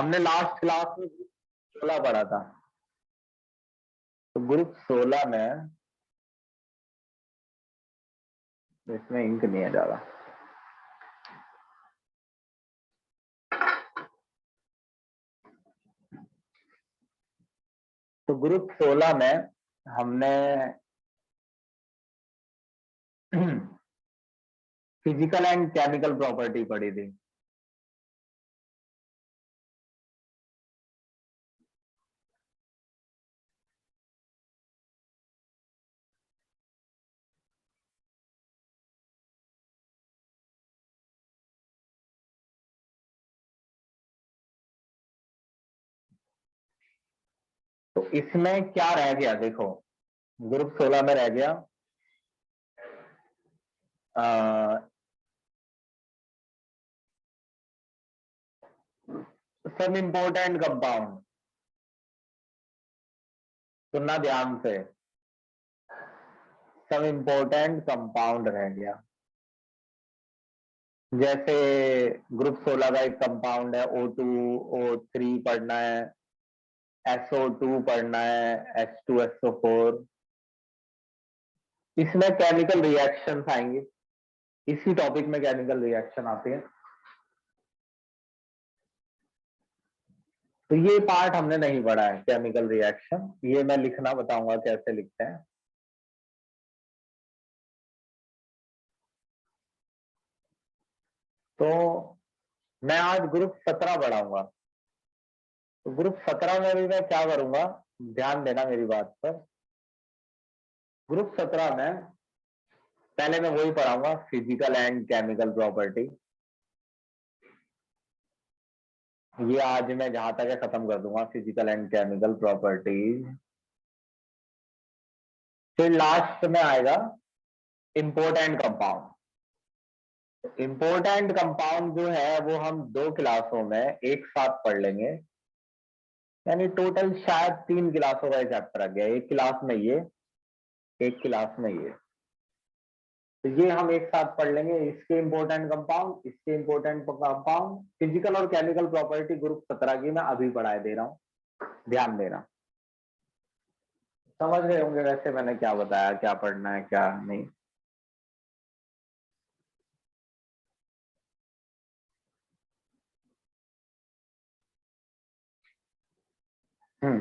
हमने last class में 16 पढ़ा था। तो ग्रुप 16 में इसमें इंक नहीं है ज्यादा। तो ग्रुप 16 में हमने फिजिकल एंड केमिकल प्रॉपर्टी पढ़ी थी। तो इसमें क्या रह गया देखो, ग्रुप 16 में रह गया सब इंपॉर्टेंट कंपाउंड। सुनना ध्यान से, सब इंपॉर्टेंट कंपाउंड रह गया। जैसे ग्रुप 16 का एक कंपाउंड है O2, O3 पढ़ना है, SO2 पढ़ना है, H2SO4। इसमें केमिकल रिएक्शंस आएंगे, इसी टॉपिक में केमिकल रिएक्शन आते हैं। तो ये पार्ट हमने नहीं पढ़ा है, केमिकल रिएक्शन। ये मैं लिखना बताऊंगा कैसे लिखते हैं। तो मैं आज ग्रुप 17 पढ़ाऊंगा। तो ग्रुप 17 में भी मैं क्या करूंगा, ध्यान देना मेरी बात पर। ग्रुप 17 में पहले मैं वही पढ़ाऊंगा, फिजिकल एंड केमिकल प्रॉपर्टी। ये आज मैं जहां तक है खत्म कर दूंगा, फिजिकल एंड केमिकल प्रॉपर्टीज। फिर लास्ट में आएगा इंपॉर्टेंट कंपाउंड। इंपॉर्टेंट कंपाउंड जो है वो हम 2 क्लासों में एक साथ पढ़ लेंगे। यानी टोटल शायद 3 क्लासों का चैप्टर आ गया, एक क्लास में ये, एक क्लास में ये। तो ये हम एक साथ पढ़ लेंगे, इसके इंपॉर्टेंट कंपाउंड, इसके इंपॉर्टेंट कंपाउंड। फिजिकल और केमिकल प्रॉपर्टी ग्रुप 17 की मैं अभी पढ़ाए दे रहा हूं, ध्यान देना। समझ रहे होंगे वैसे मैंने क्या बताया, क्या पढ़ना है क्या नहीं। हम्म।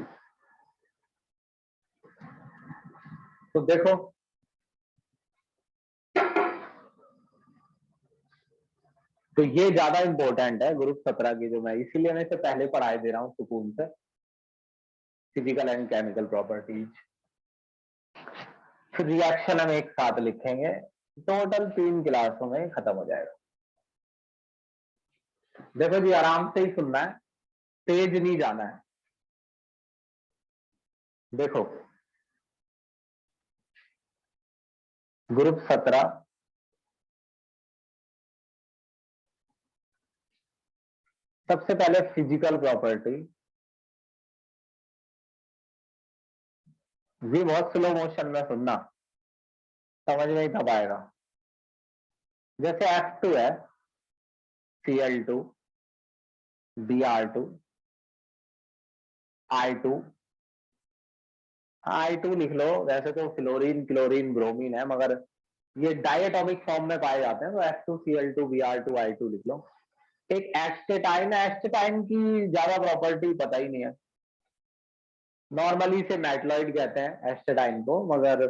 तो देखो, तो ये ज्यादा इंपॉर्टेंट है ग्रुप 17 की, जो मैं इसीलिए मैं इसे पहले पढ़ाए दे रहा हूँ सुकून से। फिजिकल एंड केमिकल प्रॉपर्टीज, फिर रिएक्शन हम एक साथ लिखेंगे। टोटल 3 क्लासों में खत्म हो जाएगा। देखो जी, आराम से ही सुनना है, तेज नहीं जाना है। देखो, ग्रुप 17 सबसे पहले फिजिकल प्रॉपर्टी। जी बहुत स्लो मोशन में सुनना, समझ में ही तब आएगा। जैसे F2 है, Cl2, Br2, I2। I2 लिख लो, वैसे तो फ्लोरीन क्लोरीन ब्रोमीन है, मगर ये डायटोमिक फॉर्म में पाए जाते हैं, तो F2Cl2 Br2 I2 लिख लो। एक एस्टेटाइन है, एस्टेटाइन की ज्यादा प्रॉपर्टी पता ही नहीं है। नॉर्मली से मेटलॉइड कहते हैं एस्टेटाइन को, मगर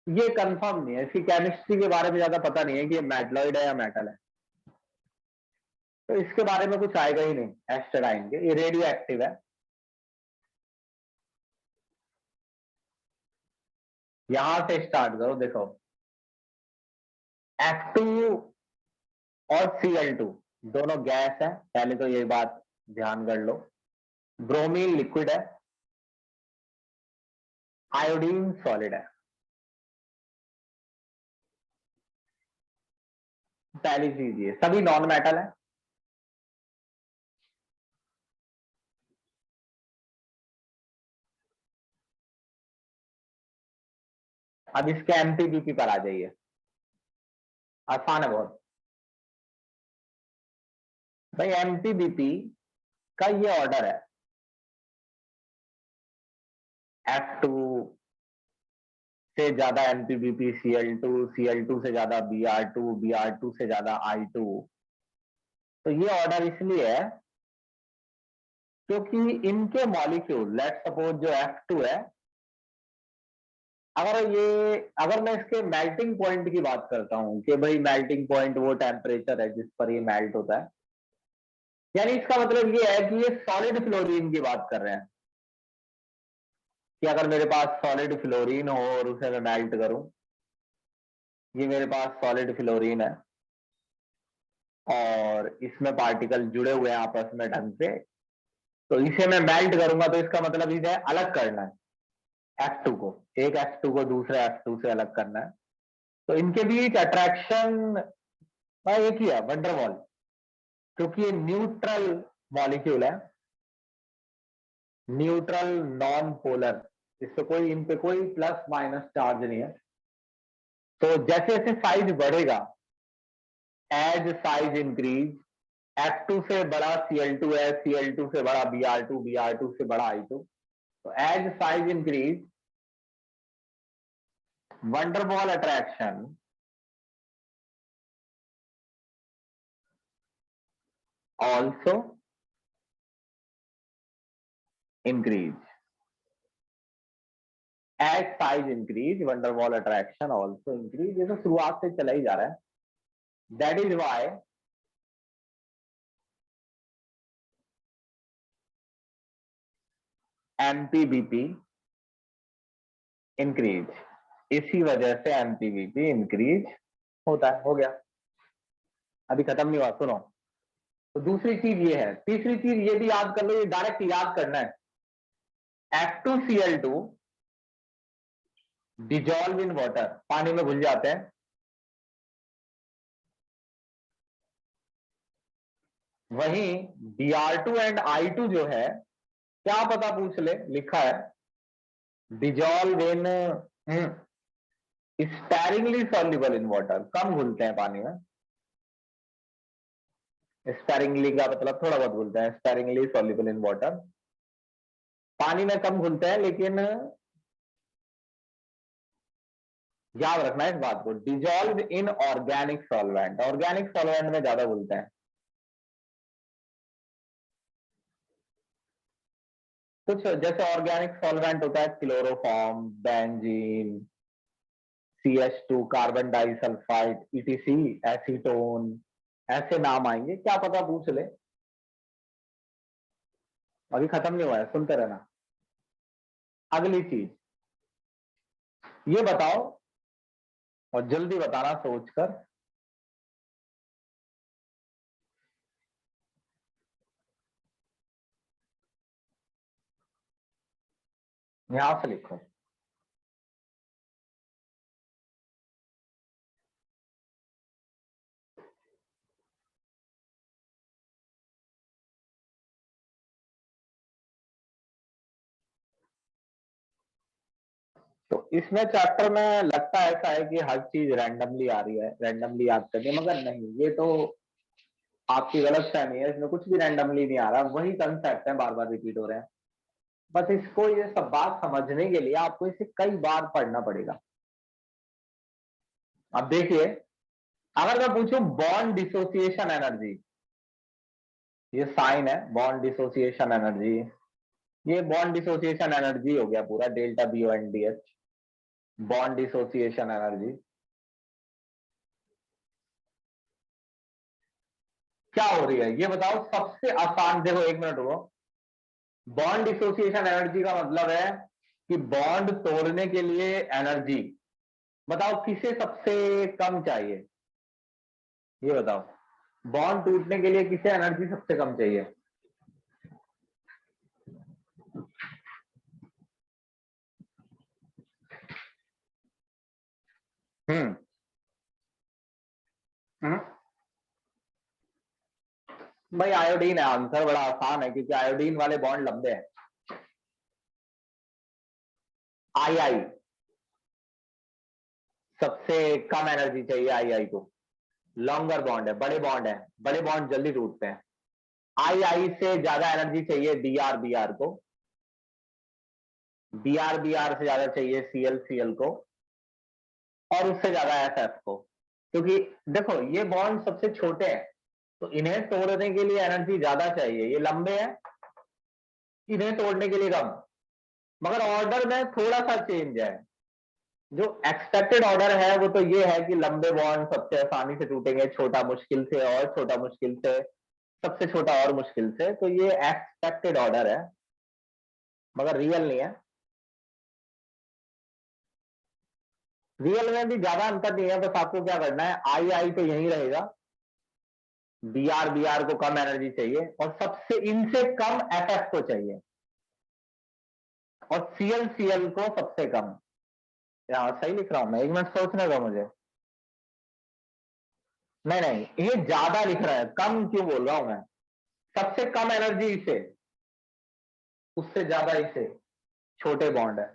ये कंफर्म नहीं है, इसकी केमिस्ट्री के बारे में ज्यादा पता नहीं है कि ये मेटलॉइड है या मेटल है। तो इसके बारे में कुछ आएगा ही नहीं एस्टेटाइन के, ये रेडियो एक्टिव है। यहां से स्टार्ट करो, देखो F2 और Cl2 दोनों गैस है, पहले तो ये बात ध्यान कर लो। ब्रोमीन लिक्विड है, आयोडीन सॉलिड है। पहली चीज ये सभी नॉन मेटल है। अब इसके एमपीबीपी पर आ जाइए, आसान है बहुत। भाई एमपीबीपी का ये ऑर्डर है, F2 से ज्यादा MPBP Cl2, Cl2 से ज्यादा Br2, Br2 से ज्यादा I2। तो ये ऑर्डर इसलिए है क्योंकि इनके मॉलिक्यूल, लेट्स सपोज जो F2 है, अगर मैं इसके मेल्टिंग पॉइंट की बात करता हूं कि भाई मेल्टिंग पॉइंट वो टेम्परेचर है जिस पर ये मेल्ट होता है, यानी इसका मतलब ये है कि ये सॉलिड फ्लोरीन की बात कर रहे हैं कि अगर मेरे पास सॉलिड फ्लोरीन हो और उसे मैं मेल्ट करूं, ये मेरे पास सॉलिड फ्लोरीन है और इसमें पार्टिकल जुड़े हुए हैं आपस में ढंग से, तो इसे मैं मेल्ट करूंगा तो इसका मतलब इसे अलग करना है, F2 को, एक F2 को दूसरे F2 से अलग करना है। तो इनके बीच अट्रैक्शन एक ही है, वंडरवॉल, क्योंकि ये न्यूट्रल मॉलिक्यूल है, न्यूट्रल नॉन पोलर, इससे कोई, इन पे कोई प्लस माइनस चार्ज नहीं है। तो जैसे जैसे साइज बढ़ेगा, एज साइज इंक्रीज, F2 से बड़ा Cl2 है, Cl2 से बड़ा Br2, Br2 से बड़ा I2, तो as size increase van der Waals attraction also increase, as size increase van der Waal attraction also increase। ये तो शुरुआत से चला ही जा रहा है। That is why MPBP increase, इसी वजह से MPBP increase होता है। हो गया, अभी खत्म नहीं हुआ, सुनो। तो दूसरी चीज ये है, तीसरी चीज ये भी याद कर लो, ये डायरेक्ट याद करना है, F2Cl2 डिजॉल्व इन वाटर, पानी में घुल जाते हैं। वहीं Br2 एंड I2 जो है, क्या पता पूछ ले, लिखा है dissolve in sparingly soluble in water, कम घुलते हैं पानी में। स्पैरिंगली का मतलब थोड़ा बहुत घुलते हैं, स्पैरिंगली सॉल्युबल इन वाटर, पानी में कम घुलते हैं, लेकिन याद रखना है इस बात को, dissolve in organic solvent, organic solvent में ज्यादा घुलते हैं। कुछ जैसे ऑर्गेनिक सॉल्वेंट होता है chloroform, benzene, CH2, carbon disulphide, ETC, acetone, ऐसे नाम आएंगे, क्या पता पूछ ले। अभी खत्म नहीं हुआ है, सुनते रहना। अगली चीज ये बताओ, और जल्दी बताना सोचकर, यहां से लिखो। तो इसमें चैप्टर में लगता ऐसा है कि हर चीज रैंडमली आ रही है, रैंडमली याद करनी है, मगर नहीं, ये तो आपकी गलत फहमी है, इसमें कुछ भी रैंडमली नहीं आ रहा, वही कंसेप्ट है, बार बार रिपीट हो रहे हैं। बस इसको, ये सब बात समझने के लिए आपको इसे कई बार पढ़ना पड़ेगा। अब देखिए, अगर मैं पूछूं बॉन्ड डिसोसिएशन एनर्जी, ये साइन है बॉन्ड डिसोसिएशन एनर्जी, ये बॉन्ड डिसोसिएशन एनर्जी हो गया पूरा, delta BONDH, bond dissociation energy क्या हो रही है ये बताओ। सबसे आसान, देखो एक मिनट रुको, बॉन्ड डिसोसिएशन एनर्जी का मतलब है कि बॉन्ड तोड़ने के लिए एनर्जी, बताओ किसे सबसे कम चाहिए, ये बताओ, बॉन्ड टूटने के लिए किसे एनर्जी सबसे कम चाहिए। हम्म हम्म भाई आयोडीन है, आंसर बड़ा आसान है, क्योंकि आयोडीन वाले बॉन्ड लंबे हैं। आई सबसे कम एनर्जी चाहिए, आई को, लॉन्गर बॉन्ड है, बड़े बॉन्ड है, बड़े बॉन्ड जल्दी टूटते हैं। आई से ज्यादा एनर्जी चाहिए Br को, Br से ज्यादा चाहिए Cl को, और उससे ज्यादा Ff को। क्योंकि देखो ये बॉन्ड सबसे छोटे हैं, तो इन्हें तोड़ने के लिए एनर्जी ज्यादा चाहिए। ये लंबे हैं, इन्हें तोड़ने के लिए कम, मगर ऑर्डर में थोड़ा सा चेंज है। जो एक्सपेक्टेड ऑर्डर है वो तो ये है कि लंबे बॉन्ड सबसे आसानी से टूटेंगे, छोटा मुश्किल से, और छोटा मुश्किल से, सबसे छोटा और मुश्किल से। तो ये एक्सपेक्टेड ऑर्डर है, मगर रियल नहीं है। रियल में भी ज्यादा अंतर नहीं है, बस आपको क्या करना है, आई तो यही रहेगा, Br को कम एनर्जी चाहिए, और सबसे इनसे कम Ff को चाहिए, और Cl को सबसे कम। यार सही लिख रहा हूं मैं? एक मिनट सोचने दो मुझे। नहीं नहीं, ये ज्यादा लिख रहा है, कम क्यों बोल रहा हूं मैं? सबसे कम एनर्जी इसे, उससे ज्यादा इसे, छोटे बॉन्ड है।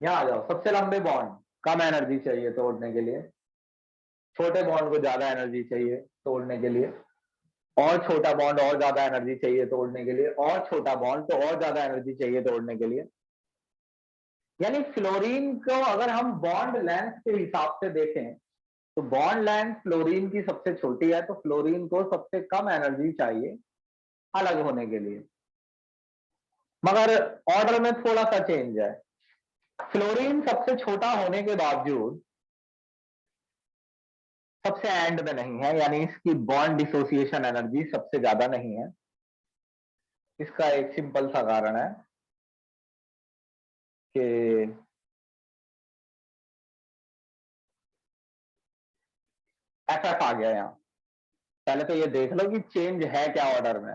यहां आ जाओ, सबसे लंबे बॉन्ड कम एनर्जी चाहिए तोड़ने के लिए, छोटे बॉन्ड को ज्यादा एनर्जी चाहिए तोड़ने के लिए, और छोटा बॉन्ड और ज्यादा एनर्जी चाहिए तोड़ने के लिए, और छोटा बॉन्ड तो और ज्यादा एनर्जी चाहिए तोड़ने के लिए। यानी फ्लोरीन को अगर हम बॉन्ड लेंथ के हिसाब से देखें, तो बॉन्ड लेंथ फ्लोरीन की सबसे छोटी है, तो फ्लोरीन को सबसे कम एनर्जी चाहिए अलग होने के लिए, मगर ऑर्डर में थोड़ा सा चेंज है। फ्लोरीन सबसे छोटा होने के बावजूद सबसे एंड में नहीं है, यानी इसकी बॉन्ड डिसोसिएशन एनर्जी सबसे ज्यादा नहीं है। इसका एक सिंपल सा कारण है कि एफ आ गया यहां। पहले तो ये देख लो कि चेंज है क्या ऑर्डर में।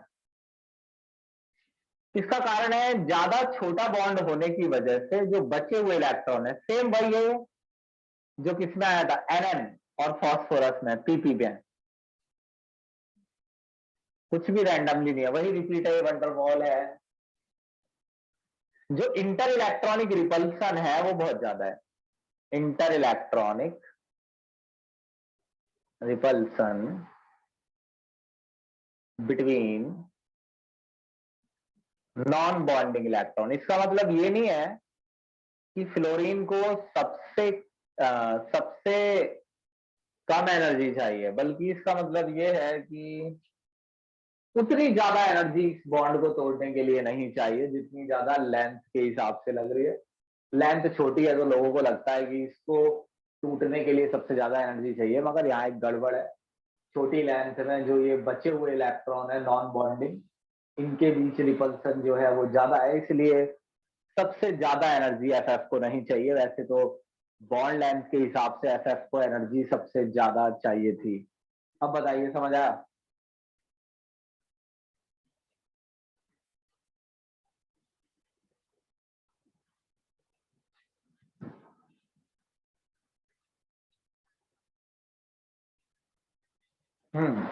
इसका कारण है ज्यादा छोटा बॉन्ड होने की वजह से जो बचे हुए इलेक्ट्रॉन है, सेम वही है जो किसमें आया था, एनएन और फास्फोरस में, पीपी में। कुछ भी रैंडमली नहीं है, वही रिपीट है, वंडरवॉल है। जो इंटर इलेक्ट्रॉनिक रिपल्सन है वो बहुत ज्यादा है। Inter electronic repulsion between non bonding electron. इसका मतलब ये नहीं है कि फ्लोरीन को सबसे कम एनर्जी चाहिए, बल्कि इसका मतलब ये है कि उतनी ज्यादा एनर्जी इस बॉन्ड को तोड़ने के लिए नहीं चाहिए जितनी ज्यादा लेंथ के हिसाब से लग रही है। लेंथ छोटी है तो लोगों को लगता है कि इसको टूटने के लिए सबसे ज्यादा एनर्जी चाहिए, मगर यहाँ एक गड़बड़ है। छोटी लेंथ में जो ये बचे हुए इलेक्ट्रॉन है नॉन बॉन्डिंग, इनके बीच रिपल्सन जो है वो ज्यादा है, इसलिए सबसे ज्यादा एनर्जी एफ को नहीं चाहिए। वैसे तो बॉन्ड लेंथ के हिसाब से एफ को एनर्जी सबसे ज्यादा चाहिए थी। अब बताइए, समझ आया? हम्म।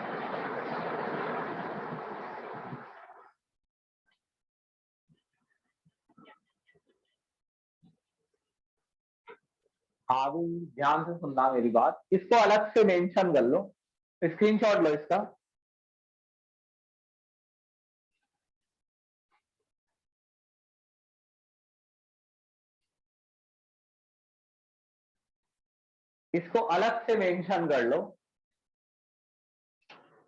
हाँ, अभी ध्यान से सुनना मेरी बात, इसको अलग से मेंशन कर लो, स्क्रीनशॉट लो इसका। इसको अलग से मेंशन कर लो।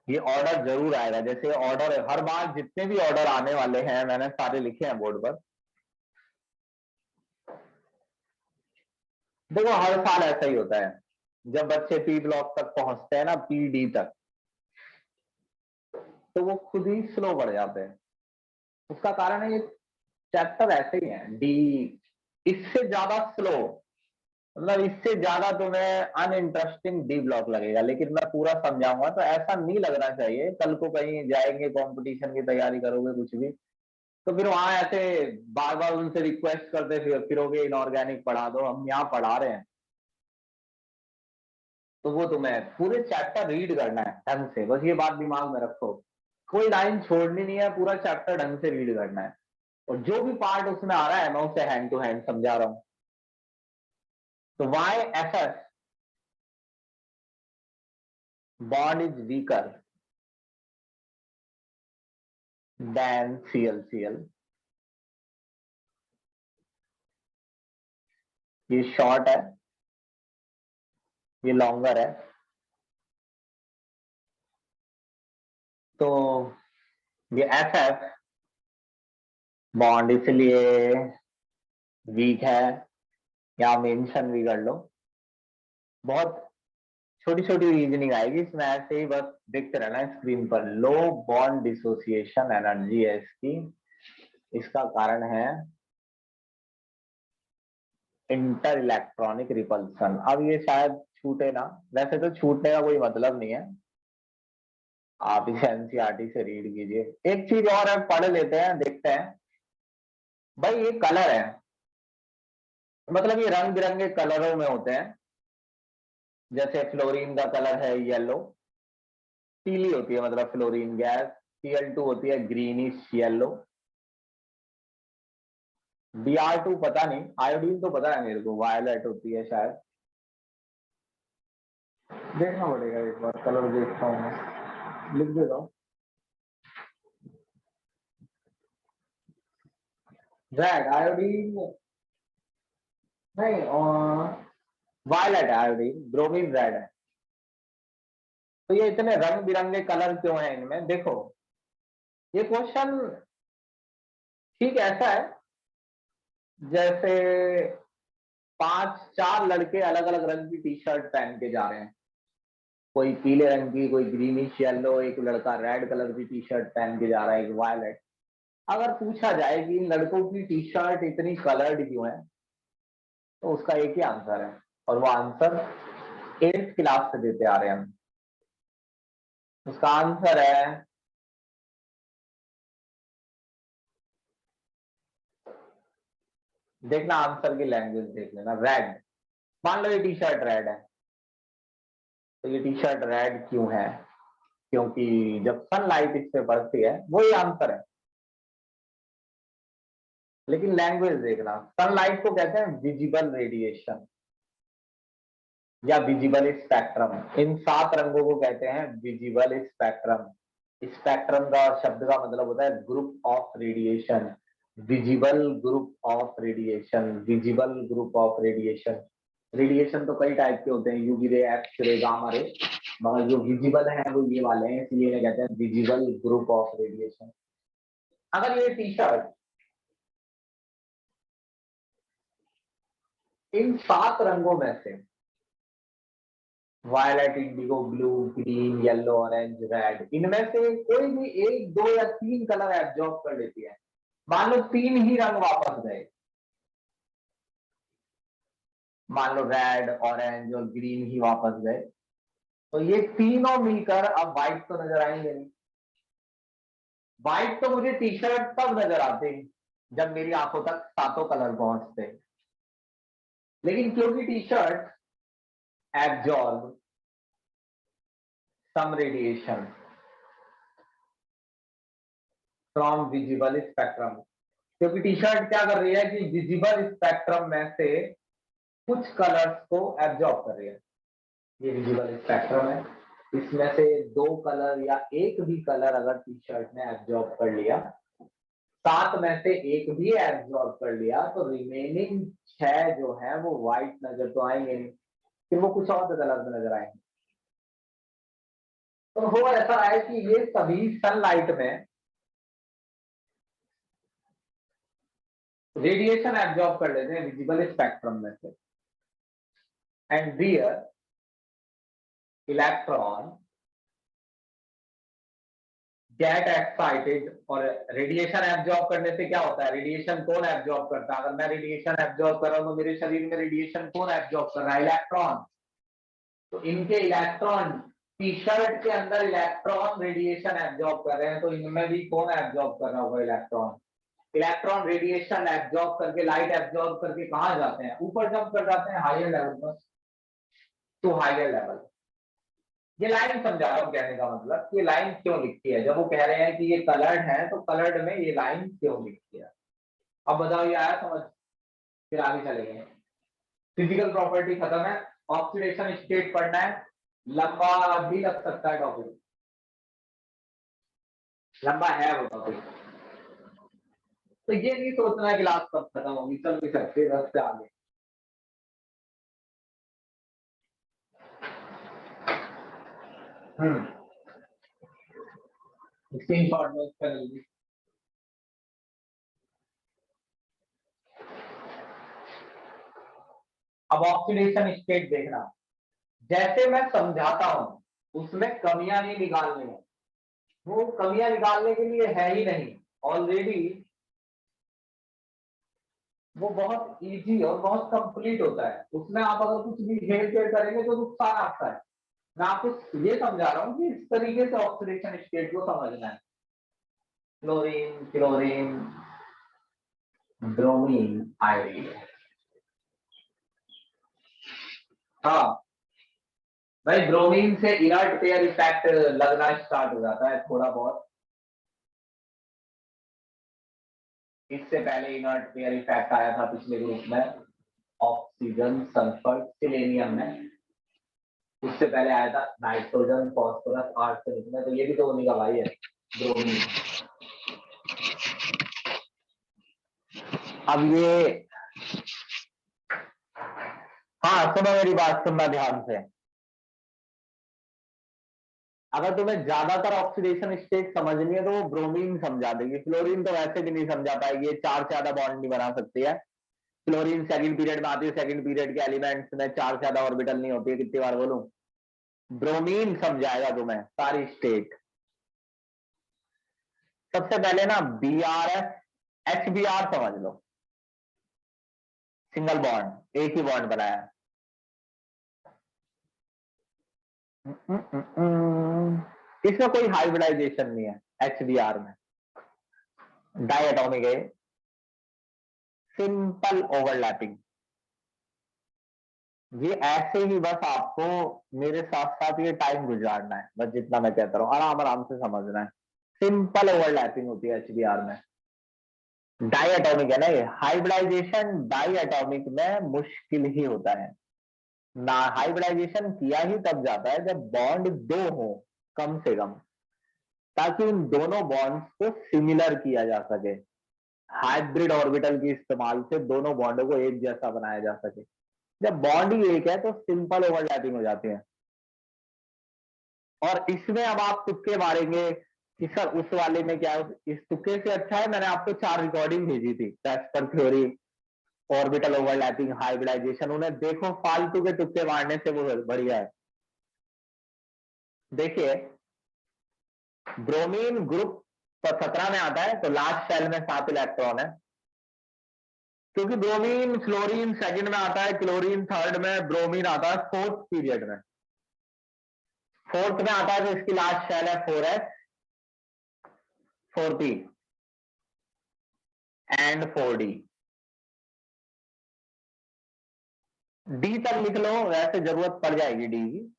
ये ऑर्डर जरूर आएगा, जैसे ऑर्डर हर बार जितने भी ऑर्डर आने वाले हैं मैंने सारे लिखे हैं बोर्ड पर। देखो हर साल ऐसा ही होता है, जब बच्चे पी ब्लॉक तक पहुंचते हैं ना, पीडी तक, तो वो खुद ही स्लो बढ़ जाते हैं। उसका कारण है ये चैप्टर ऐसे ही है, डी इससे ज्यादा स्लो, मतलब इससे ज्यादा तुम्हें अनइंटरेस्टिंग डी ब्लॉक लगेगा, लेकिन मैं पूरा समझाऊंगा तो ऐसा नहीं लगना चाहिए कल को कहीं जाएंगे कंपटीशन की तैयारी करोगे कुछ भी, तो फिर वहां ऐसे बार बार उनसे रिक्वेस्ट करते फिरोगे इनऑर्गेनिक पढ़ा दो, हम यहाँ पढ़ा रहे हैं। तो वो तुम्हें पूरे चैप्टर रीड करना है ढंग से, बस ये बात दिमाग में रखो। कोई लाइन छोड़नी नहीं है, पूरा चैप्टर ढंग से रीड करना है, और जो भी पार्ट उसमें आ रहा है मैं उसे हैंड टू हैंड समझा रहा हूं। तो why F S bond is weaker than ClCl। ये शॉर्ट है, ये लॉन्गर है, तो ये SF बॉन्ड इसलिए वीक है, या मेंशन भी कर लो। बहुत छोटी छोटी रीजनिंग आएगी इसमें, ऐसे ही बस देखते रहना स्क्रीन पर। लो बॉन्ड डिसोसिएशन एनर्जी है इसकी, इसका कारण है इंटर इलेक्ट्रॉनिक रिपल्सन। अब ये शायद छूटे ना, वैसे तो छूटने का कोई मतलब नहीं है, आप इसे एनसीईआरटी से रीड कीजिए। एक चीज और है, पढ़ लेते हैं, देखते हैं। भाई ये कलर है, मतलब ये रंग बिरंगे कलरों में होते हैं। जैसे फ्लोरीन का कलर है येलो, पीली होती है मतलब फ्लोरीन गैस। Cl2 होती है ग्रीनिश येलो। Br2 पता नहीं, आयोडीन तो पता है मेरे को, वायलेट होती है शायद, देखना पड़ेगा एक बार, कलर देखता हूँ मैं, लिख देता हूँ। रेड आयोडीन नहीं, वायलेट है आयोडीन, ब्रोमीन रेड है। तो ये इतने रंग बिरंगे कलर क्यों हैं इनमें? देखो ये क्वेश्चन ठीक ऐसा है जैसे पांच चार लड़के अलग अलग रंग की टी शर्ट पहन के जा रहे हैं, कोई पीले रंग की, कोई ग्रीनिश येलो, एक लड़का रेड कलर की टी शर्ट पहन के जा रहा है, एक वायलेट। अगर पूछा जाए कि इन लड़कों की टी शर्ट इतनी कलर्ड क्यों है, तो उसका एक ही आंसर है, और वो आंसर 8th क्लास से देते आ रहे हैं हम। उसका आंसर है देखना, आंसर की लैंग्वेज देख लेना, रेड। मान लो ये टी शर्ट रेड है, तो ये टी शर्ट रेड क्यों है? क्योंकि जब सनलाइट इस पे पड़ती है, वही आंसर है। लेकिन लैंग्वेज देखना, सनलाइट को कहते हैं विजिबल रेडिएशन या विजिबल स्पेक्ट्रम। इन 7 रंगों को कहते हैं विजिबल स्पेक्ट्रम। स्पेक्ट्रम का शब्द का मतलब होता है group of radiation, visible group of radiation, visible group of radiation. Radiation तो कई टाइप के होते हैं, UV ray, X ray, gamma ray, मगर जो विजिबल है वो ये वाले हैं, इसलिए इन्हें कहते हैं विजिबल ग्रुप ऑफ रेडिएशन। अगर ये टी शर्ट इन 7 रंगों में से violet, indigo, blue, green, yellow, orange, red, इनमें से कोई भी 1, 2 या 3 कलर एब्जॉर्ब कर लेती है, मान लो 3 ही रंग वापस गए, मान लो रेड, ऑरेंज और ग्रीन ही वापस गए, तो ये तीनों मिलकर अब व्हाइट तो नजर आएंगे नहीं। व्हाइट तो मुझे टी शर्ट तब नजर आते जब मेरी आंखों तक 7 कलर पहुंचते, लेकिन क्योंकि T shirt absorb some radiation from visible spectrum, क्योंकि टी शर्ट क्या कर रही है कि विजिबल स्पेक्ट्रम में से कुछ कलर्स को एब्जॉर्ब कर रही है। ये विजिबल स्पेक्ट्रम है, इसमें से 2 कलर या एक भी कलर अगर टी शर्ट ने एब्जॉर्ब कर लिया, 7 में से एक भी एब्जॉर्ब कर लिया, तो रिमेनिंग 6 जो है वो व्हाइट नजर तो आएंगे नहीं, फिर वो कुछ और कलर में नजर आएंगे। तो वो ऐसा है कि ये सभी सनलाइट में रेडिएशन एब्जॉर्ब कर लेते हैं विजिबल स्पेक्ट्रम में से, and there electron get excited. और रेडिएशन एब्जॉर्ब करने से क्या होता है, रेडिएशन कौन एब्जॉर्ब करता है? अगर मैं रेडिएशन एब्जॉर्ब कर रहा हूं तो मेरे शरीर में रेडिएशन कौन एब्जॉर्ब कर रहा है? इलेक्ट्रॉन। तो इनके इलेक्ट्रॉन, टी शर्ट के अंदर इलेक्ट्रॉन रेडिएशन एब्जॉर्ब कर रहे हैं, तो इनमें भी कौन एब्जॉर्ब कर रहा होगा? इलेक्ट्रॉन। इलेक्ट्रॉन रेडिएशन एब्जॉर्ब करके, लाइट एब्जॉर्ब करके कहां जाते हैं? ऊपर जंप कर जाते हैं हायर लेवल पर, टू हायर लेवल। ये लाइन समझा रहा हूं, कहने का मतलब ये लाइन क्यों लिखी है, जब वो कह रहे हैं कि ये कलर्ड है तो कलर्ड में ये लाइन क्यों लिखी है। अब बताओ ये आया समझ? फिर आगे चलेंगे। फिजिकल प्रॉपर्टी खत्म है, ऑक्सीडेशन स्टेट पढ़ना है, लंबा भी लग सकता है टॉपिक। लंबा है वो टॉपिक। तो ये नहीं सोचना है क्लास कब खत्म होगी, चल भी सकते बस से आगे। स्क्रीनशॉट में कर लीजिए। अब ऑक्सीडेशन स्टेट देखना, जैसे मैं समझाता हूं उसमें कमियां नहीं निकालनी है, वो कमियां निकालने के लिए है ही नहीं, ऑलरेडी वो बहुत इजी और बहुत कंप्लीट होता है। उसमें आप अगर कुछ भी हेर फेर करेंगे तो नुकसान आपका है। मैं आपको ये समझा रहा हूँ कि इस तरीके से ऑक्सीडेशन स्टेट को समझना है। Chlorine, chlorine, bromine, iodine. हाँ भाई, ब्रोमीन से इनर्ट पेयर इफेक्ट लगना स्टार्ट हो जाता है थोड़ा बहुत। इससे पहले इनर्ट पेयर इफेक्ट आया था पिछले ग्रुप में, ऑक्सीजन, सल्फर, सिलेनियम में। उससे पहले आया था नाइट्रोजन, फॉस्फोरस, आर्सेनिक में। तो ये भी तो उन्हीं का भाई है, ब्रोमीन। अब ये, हाँ सुनो मेरी बात, सुनना ध्यान से। अगर तुम्हें ज्यादातर ऑक्सीडेशन स्टेट समझनी है तो वो ब्रोमीन समझा देगी, फ्लोरीन तो वैसे भी नहीं समझा पाएगी, ये चार से ज्यादा बॉन्ड नहीं बना सकती है। क्लोरीन सेकंड पीरियड में आती है, सेकंड पीरियड के एलिमेंट्स में चार से ज्यादा ऑर्बिटल नहीं होती है, कितनी बार बोलूं। ब्रोमीन समझाएगा तुम्हें सारी स्टेट। सबसे पहले ना B R F H B R समझ लो, सिंगल बॉन्ड, एक ही बॉन्ड बनाया। इसमें कोई हाइब्रिडाइजेशन नहीं है एच बी आर में, डायटोमिक है, सिंपल ओवरलैपिंग। ये ऐसे ही बस आपको मेरे साथ साथ ये टाइम गुजारना है, बस जितना मैं कहता रहा हूँ आराम आराम से समझना है। सिंपल ओवरलैपिंग होती है एचबीआर में। डायटोमिक है ना ये, हाइब्रिडाइजेशन डायटोमिक में मुश्किल ही होता है ना। हाइब्रिडाइजेशन किया ही तब जाता है जब बॉन्ड दो हो कम से कम, ताकि उन दोनों बॉन्ड्स को सिमिलर किया जा सके। हाइब्रिड ऑर्बिटल के इस्तेमाल से दोनों बॉन्डों को एक जैसा बनाया जा सके। जब बॉन्ड ही एक है तो सिंपल ओवरलैपिंग हो जाती है। और इसमें अब आप तुक्के मारेंगे कि सर उस वाले में क्या है, इस तुक्के से अच्छा है मैंने आपको 4 रिकॉर्डिंग भेजी थी, कैस्पर थ्योरी, ऑर्बिटल ओवरलैपिंग, हाइब्रिडाइजेशन, उन्हें देखो, फालतू के तुक्के मारने से वो बढ़िया है। देखिए ब्रोमीन ग्रुप 17 में आता है तो लास्ट शेल में 7 इलेक्ट्रॉन है, क्योंकि ब्रोमीन फ्लोरीन सेकंड में आता है, क्लोरीन थर्ड में, ब्रोमीन आता है फोर्थ पीरियड में। फोर्थ में आता है तो इसकी लास्ट शेल है 4s, 4p and 4d। D तक लिख लो, वैसे जरूरत पड़ जाएगी डी की,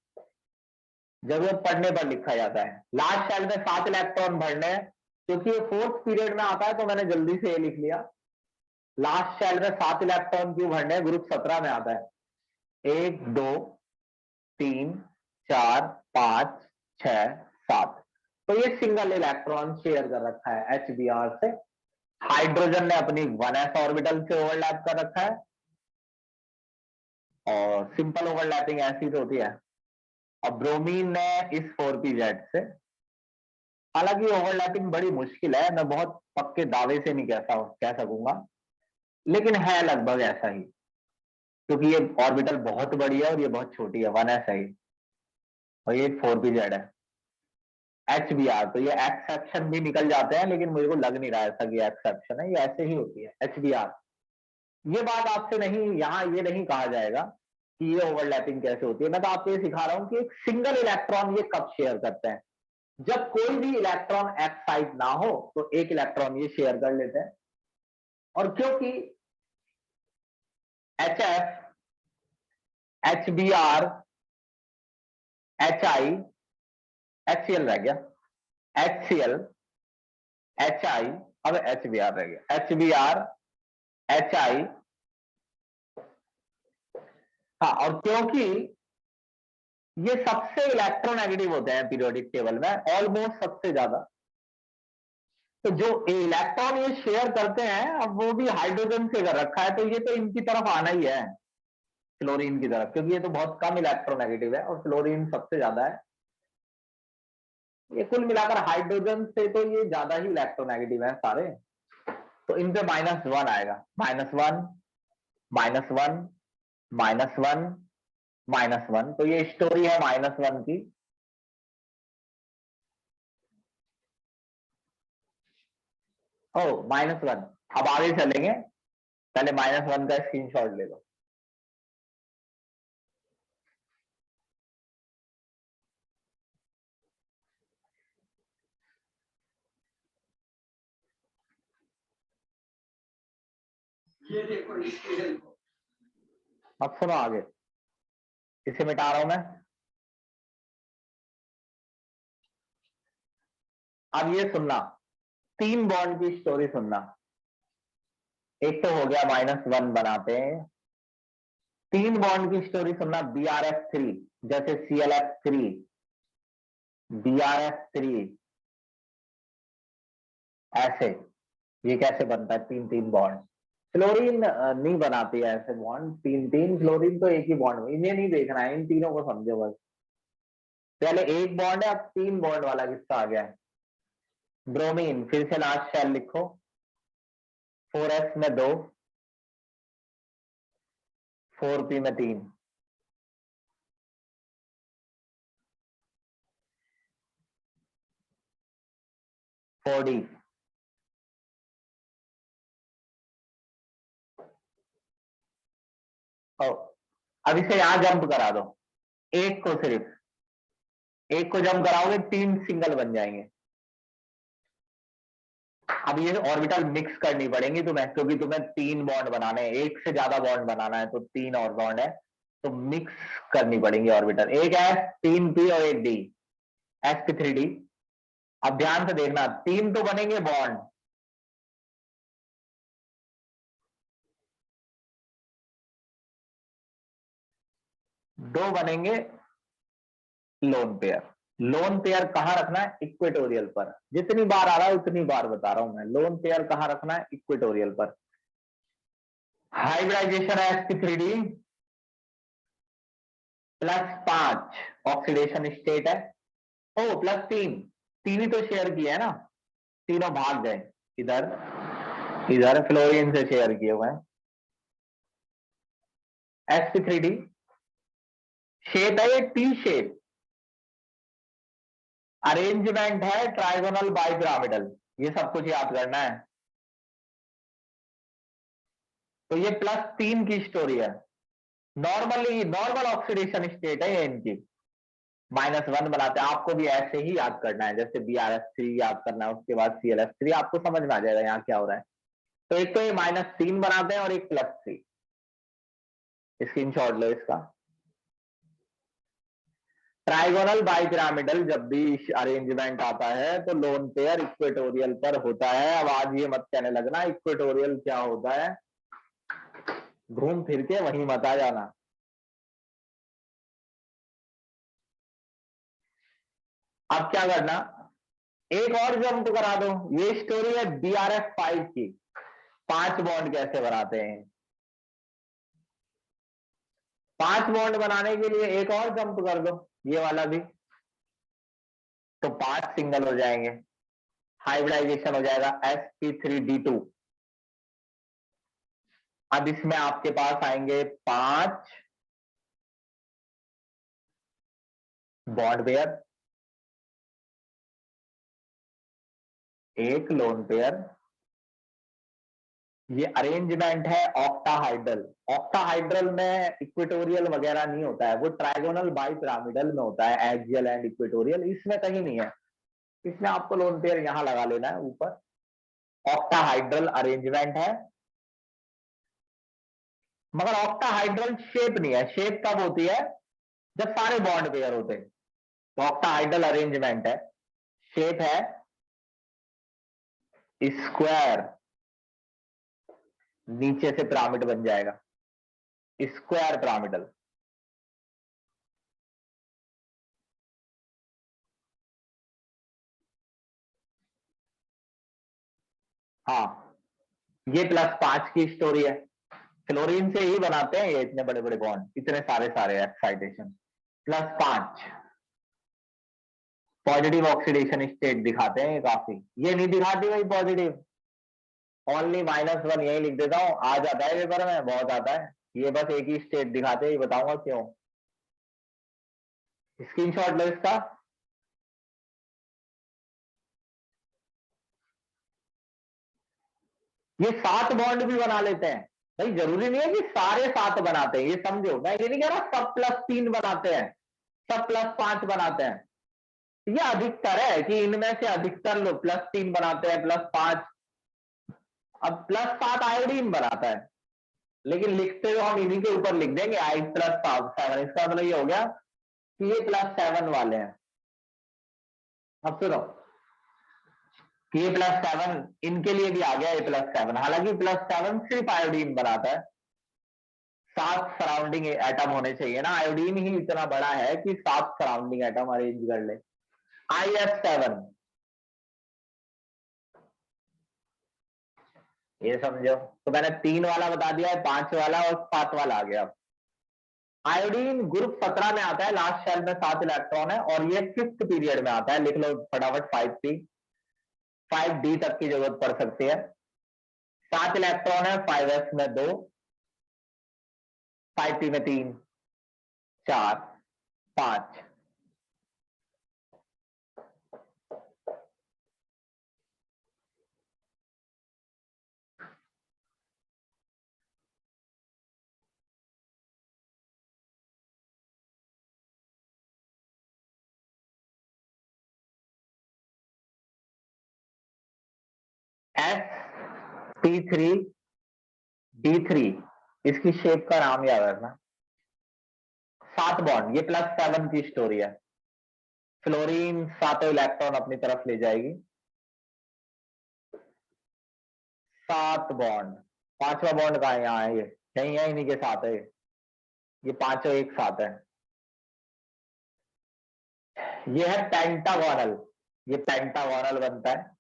जरूरत पड़ने पर लिखा जाता है। लास्ट शेल में 7 इलेक्ट्रॉन भरने हैं, क्योंकि ये फोर्थ पीरियड में आता है तो मैंने जल्दी से ये लिख लिया। लास्ट शेल में 7 इलेक्ट्रॉन क्यों भरने हैं, ग्रुप 17 में आता है 1 2 3 4 5 6 7। तो ये सिंगल इलेक्ट्रॉन शेयर कर रखा है एचबीआर से। हाइड्रोजन ने अपनी 1s ऑर्बिटल से ओवरलैप कर रखा है, और सिंपल ओवरलैपिंग ऐसी तो होती है। अब ब्रोमीन ने इस 4pz से, हालांकि ओवरलैपिंग बड़ी मुश्किल है, मैं बहुत पक्के दावे से नहीं कह सकूंगा, लेकिन है लगभग ऐसा ही, क्योंकि ये ऑर्बिटल बहुत बड़ी है और ये बहुत छोटी है, 1s है, और ये 4pz है। एचबीआर तो ये एक्सेप्शन भी निकल जाते हैं, लेकिन मुझे को लग नहीं रहा ऐसा कि एक्सेप्शन है, ये ऐसे ही होती है एचबीआर। ये बात आपसे नहीं, यहाँ ये नहीं कहा जाएगा कि ये ओवरलैपिंग कैसे होती है, मैं तो आपको ये सिखा रहा हूं कि एक सिंगल इलेक्ट्रॉन ये कब शेयर करते हैं, जब कोई भी इलेक्ट्रॉन एक्साइट ना हो तो एक इलेक्ट्रॉन ये शेयर कर लेते हैं। और क्योंकि H F, H B R, H I, H C L रह गया, H C L, H I, अब एच बी आर रह गया, H B R, H I. हाँ, और क्योंकि ये सबसे इलेक्ट्रोनेगेटिव होते हैं पीरियोडिक टेबल में, ऑलमोस्ट सबसे ज्यादा, तो जो इलेक्ट्रॉन ये शेयर करते हैं अब वो भी हाइड्रोजन से कर रखा है, तो ये तो इनकी तरफ आना ही है, फ्लोरीन की तरफ, क्योंकि ये तो बहुत कम इलेक्ट्रोनेगेटिव है और फ्लोरीन सबसे ज्यादा है। ये कुल मिलाकर हाइड्रोजन से तो ये ज्यादा ही इलेक्ट्रोनेगेटिव है सारे, तो इन पे -1 आएगा। -1, -1, -1, -1, तो ये स्टोरी है -1 की। ओ -1, अब आगे चलेंगे, पहले -1 का स्क्रीनशॉट ले लो। ये देखो इसको, अब सुनो आगे, इसे मिटा रहा हूं मैं। अब ये सुनना, 3 बॉन्ड की स्टोरी सुनना। एक तो हो गया -1 बनाते हैं, 3 बॉन्ड की स्टोरी सुनना। BrF3, जैसे ClF3, BrF3, ऐसे ये कैसे बनता है 3-3 बॉन्ड। फ्लोरीन नहीं बनाती है ऐसे बॉन्ड 3-3, फ्लोरीन तो एक ही बॉन्ड में, इन्हें नहीं देखना है, इन तीनों को समझो बस। पहले एक बॉन्ड है, अब 3 बॉन्ड वाला किस्सा आ गया है। ब्रोमीन, फिर से लास्ट शेल लिखो, 4s में 2, 4p में 3, 4d। अब इसे यहां जंप करा दो, एक को सिर्फ, एक को जंप कराओगे 3 सिंगल बन जाएंगे। अब ये ऑर्बिटल मिक्स करनी पड़ेंगी तुम्हें, क्योंकि तुम्हें 3 बॉन्ड बनाने हैं, एक से ज्यादा बॉन्ड बनाना है, तो 3 और बॉन्ड है, तो मिक्स करनी पड़ेंगी ऑर्बिटल। एक S, 3p और एक D, sp3d। अब ध्यान से देखना, 3 तो बनेंगे बॉन्ड, 2 बनेंगे लोन पेयर। लोन पेयर कहां रखना है? इक्वेटोरियल पर। जितनी बार आ रहा है उतनी बार बता रहा हूं मैं, लोन पेयर कहां रखना है? इक्वेटोरियल पर। हाइब्रिडाइजेशन है sp3d +5, ऑक्सीडेशन स्टेट है। ओ +3, 3 ही तो शेयर किया है ना, तीनों भाग गए इधर, इधर फ्लोरीन से शेयर किए हुए हैं। sp3d शेप है ये टी शेप, अरेंजमेंट है ट्राइगोनल बाइपिरामिडल, ये सब कुछ याद करना है। तो ये +3 की स्टोरी है, नॉर्मली नॉर्मल ऑक्सीडेशन स्टेट है ये इनकी। -1 बनाते हैं, आपको भी ऐसे ही याद करना है, जैसे BrF3 याद करना है, उसके बाद ClF3, आपको समझ में आ जाएगा यहाँ क्या हो रहा है। तो एक तो ये -3 बनाते हैं और एक +3, स्क्रीनशॉट लो इसका। ट्राइगोनल बाइपिरामिडल जब भी अरेंजमेंट आता है तो लोन पेयर इक्वेटोरियल पर होता है। अब आज ये मत कहने लगना इक्वेटोरियल क्या होता है, घूम फिर के वहीं मत आ जाना। अब क्या करना, एक और जंप करा दो, ये स्टोरी है BrF5 की, 5 बॉन्ड कैसे बनाते हैं। 5 बॉन्ड बनाने के लिए एक और जंप कर दो, ये वाला भी, तो 5 सिंगल हो जाएंगे, हाइब्रिडाइजेशन हो जाएगा sp3d2। अब इसमें आपके पास आएंगे 5 बॉन्ड पेयर, एक लोन पेयर। ये अरेंजमेंट है ऑक्टाहाइड्रल। ऑक्टाहाइड्रल में इक्वेटोरियल वगैरह नहीं होता है, वो ट्राइगोनल बाइपिरामिडल में होता है, एक्सियल एंड इक्वेटोरियल, इसमें कहीं नहीं है। इसमें आपको लोन पेयर यहां लगा लेना है ऊपर। ऑक्टाहाइड्रल अरेंजमेंट है, मगर ऑक्टाहाइड्रल शेप नहीं है। शेप कब होती है? जब सारे बॉन्ड पेयर होते हैं, तो ऑक्टाहाइड्रल अरेंजमेंट है। शेप है स्क्वायर, नीचे से पिरामिड बन जाएगा, स्क्वायर पिरामिडल। हाँ, ये +5 की स्टोरी है। क्लोरीन से ही बनाते हैं ये इतने बड़े बड़े बॉन्ड, इतने सारे एक्साइटेशन। +5 पॉजिटिव ऑक्सीडेशन स्टेट दिखाते हैं ये काफी। ये नहीं दिखाती भाई पॉजिटिव, ओनली -1 यही लिख देता हूं, आ जाता है पेपर में, बहुत आता है। ये बस एक ही स्टेट दिखाते हैं, ये बताऊंगा क्यों। स्क्रीनशॉट लो इसका। ये 7 बॉन्ड भी बना लेते हैं भाई, जरूरी नहीं है कि सारे 7 बनाते हैं, ये समझो। मैं ये नहीं कह रहा सब +3 बनाते हैं, सब +5 बनाते हैं। ये अधिकतर है कि इनमें से अधिकतर लोग +3 बनाते हैं, +5। अब +7 आयोडीन बनाता है, लेकिन लिखते हो हम इन्हीं के ऊपर लिख देंगे आई +7। इसका मतलब ये हो गया कि ये +7 वाले हैं। अब सुनो कि ये +7 इनके लिए भी आ गया, ये +7। हालांकि +7 सिर्फ आयोडीन बनाता है, 7 सराउंडिंग एटम होने चाहिए ना। आयोडीन ही इतना बड़ा है कि 7 सराउंडिंग एटम अरेंज कर ले। IF7 ये समझो। तो मैंने 3 वाला बता दिया है, 5 वाला और 7 वाला आ गया। आयोडीन ग्रुप 17 में आता है, लास्ट शेल में 7 इलेक्ट्रॉन है, और ये 5th पीरियड में आता है। लिख लो फटाफट 5P, 5D तक की जरूरत पड़ सकती है। 7 इलेक्ट्रॉन है, 5s में 2, 5P में 3, 4, 5। sp3d3, इसकी शेप का नाम याद रखना। 7 बॉन्ड, ये +7 की स्टोरी है। फ्लोरीन 7 इलेक्ट्रॉन अपनी तरफ ले जाएगी, 7 बॉन्ड। 5वां बॉन्ड कहां है? यहाँ है, ये यही है, इन्हीं के साथ है ये 5 एक साथ है। ये है पेंटागोनल, ये पेंटागोनल बनता है।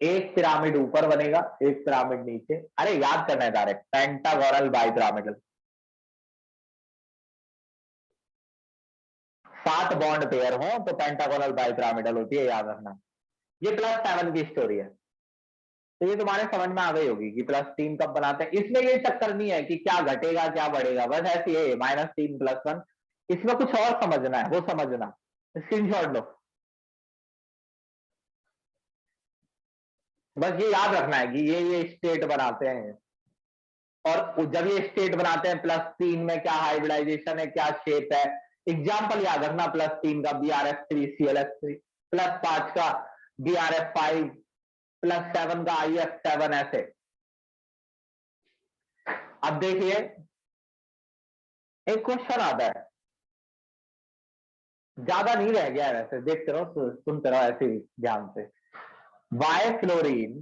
एक पिरामिड ऊपर बनेगा, एक पिरामिड नीचे। अरे याद करना है direct, pentagonal bi pyramidal. 7 bond pair हो तो पेंटागोनल बाई पिरामिडल होती है, याद रखना। ये +7 की स्टोरी है। तो ये तुम्हारे समझ में आ गई होगी कि +3 कब बनाते हैं। इसमें ये चक्कर नहीं है कि क्या घटेगा क्या बढ़ेगा, बस ऐसी है -3 +1। इसमें कुछ और समझना है, वो समझना। स्क्रीनशॉट लो, बस ये याद रखना है कि ये स्टेट बनाते हैं। और जब ये स्टेट बनाते हैं +3 में क्या हाइब्रिडाइजेशन है, क्या शेप है। एग्जाम्पल याद रखना, +3 का BrF3ClF3, +5 का BrF5, +7 का IF7, ऐसे। अब देखिए एक क्वेश्चन आता है, ज्यादा नहीं रह गया है वैसे, देखते रहो, सुनते रहो ऐसे ही ध्यान से। Why fluorine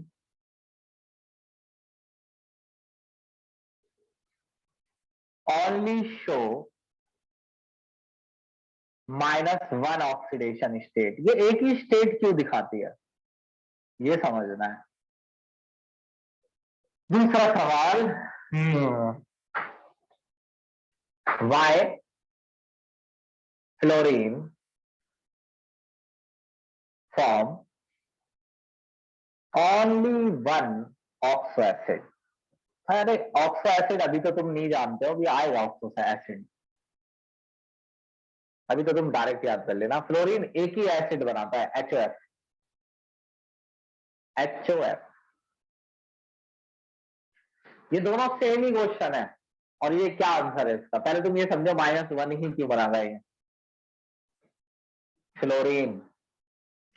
only show -1 oxidation state. ये एक ही स्टेट क्यों दिखाती है, ये समझना है। दूसरा सवाल, why fluorine form only 1 oxo acid. अरे ऑक्सो एसिड अभी तो तुम नहीं जानते हो, अभी आएगा ऑक्सो एसिड, अभी तो तुम डायरेक्ट याद कर लेना। फ्लोरीन एक ही एसिड बनाता है, HOF। HOF, ये दोनों सेम ही क्वेश्चन है। और ये क्या आंसर है इसका, पहले तुम ये समझो -1 ही क्यों बना रहा है ये। फ्लोरीन